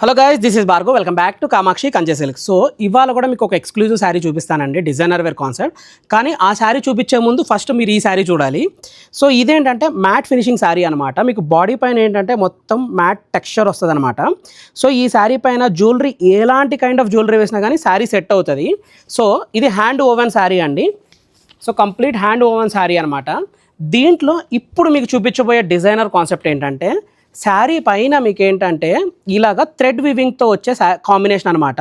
Hello guys, this is Bhargav. Welcome back to Kamakshi కంచె silk. So ఇవాళ కూడా మీకు ఒక ఎక్స్క్లూజివ్ శారీ చూపిస్తానండి, డిజైనర్ వేర్ కాన్సెప్ట్. కానీ ఆ శారీ చూపించే ముందు ఫస్ట్ మీరు ఈ శారీ చూడాలి. సో ఇదేంటంటే మ్యాట్ ఫినిషింగ్ శారీ అనమాట. మీకు బాడీ పైన ఏంటంటే మొత్తం మ్యాట్ టెక్స్చర్ వస్తుంది అనమాట. సో ఈ శారీ పైన జ్యువెలరీ ఎలాంటి కైండ్ ఆఫ్ జ్యువెలరీ వేసినా కానీ శారీ సెట్ అవుతుంది. సో ఇది హ్యాండ్ ఓవెన్ శారీ అండి. So complete hand woven sari అనమాట. దీంట్లో ఇప్పుడు మీకు చూపించబోయే డిజైనర్ కాన్సెప్ట్ ఏంటంటే, శారీ పైన మీకు ఏంటంటే ఇలాగ థ్రెడ్ వివింగ్తో వచ్చే కాంబినేషన్ అనమాట.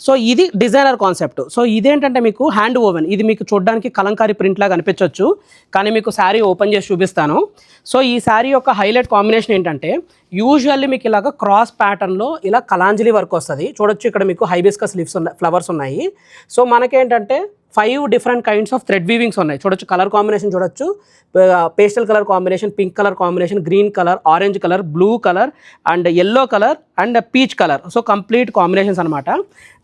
సో ఇది డిజైనర్ కాన్సెప్ట్. సో ఇదేంటంటే మీకు హ్యాండ్ ఓవెన్, ఇది మీకు చూడడానికి కలంకారీ ప్రింట్ లాగా అనిపించవచ్చు, కానీ మీకు శారీ ఓపెన్ చేసి చూపిస్తాను. సో ఈ శారీ యొక్క హైలైట్ కాంబినేషన్ ఏంటంటే, యూజువల్లీ మీకు ఇలాగ క్రాస్ ప్యాటర్న్లో ఇలా కలాంజలి వర్క్ వస్తుంది. చూడొచ్చు ఇక్కడ మీకు హైబిస్కస్ లీవ్స్ ఫ్లవర్స్ ఉన్నాయి. సో మనకేంటంటే 5 different kinds of thread weavings ఉన్నాయి. చూడొచ్చు కలర్ కాంబినేషన్, చూడొచ్చు pastel colour combination, pink colour combination, green colour, orange colour, blue colour and yellow colour and peach colour. So complete combinations అనమాట.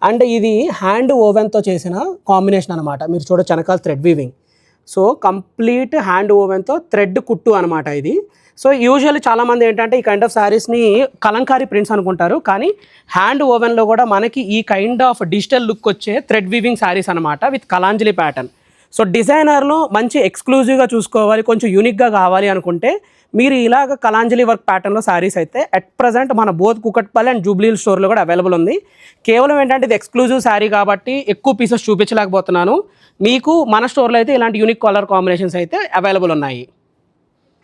And ఇది hand ఓవెన్తో చేసిన combination అనమాట. మీరు చూడొచ్చు వెనకాల thread weaving. So complete hand ఓవెన్తో థ్రెడ్ కుట్టు అనమాట ఇది. సో యూజువల్లీ చాలామంది ఏంటంటే ఈ కైండ్ ఆఫ్ శారీస్ని కలంకారీ ప్రింట్స్ అనుకుంటారు, కానీ హ్యాండ్ ఓవెన్లో కూడా మనకి ఈ కైండ్ ఆఫ్ డిజిటల్ లుక్ వచ్చే థ్రెడ్ వీవింగ్ శారీస్ అనమాట విత్ కలాంజలి ప్యాటర్న్. సో డిజైనర్లో మంచి ఎక్స్క్లూజివ్గా చూసుకోవాలి, కొంచెం యూనిక్గా కావాలి అనుకుంటే మీరు ఇలాగ కలాంజలి వర్క్ ప్యాటర్న్లో శారీస్ అయితే అట్ ప్రజెంట్ మన both Kukatpally and Jubilee hills స్టోర్లో కూడా అవైలబుల్ ఉంది. కేవలం ఏంటంటే ఇది ఎక్స్క్లూజివ్ శారీ కాబట్టి ఎక్కువ పీసెస్ చూపించలేకపోతున్నాను. మీకు మన స్టోర్లో అయితే ఇలాంటి యూనిక్ కలర్ కాంబినేషన్స్ అయితే అవైలబుల్ ఉన్నాయి.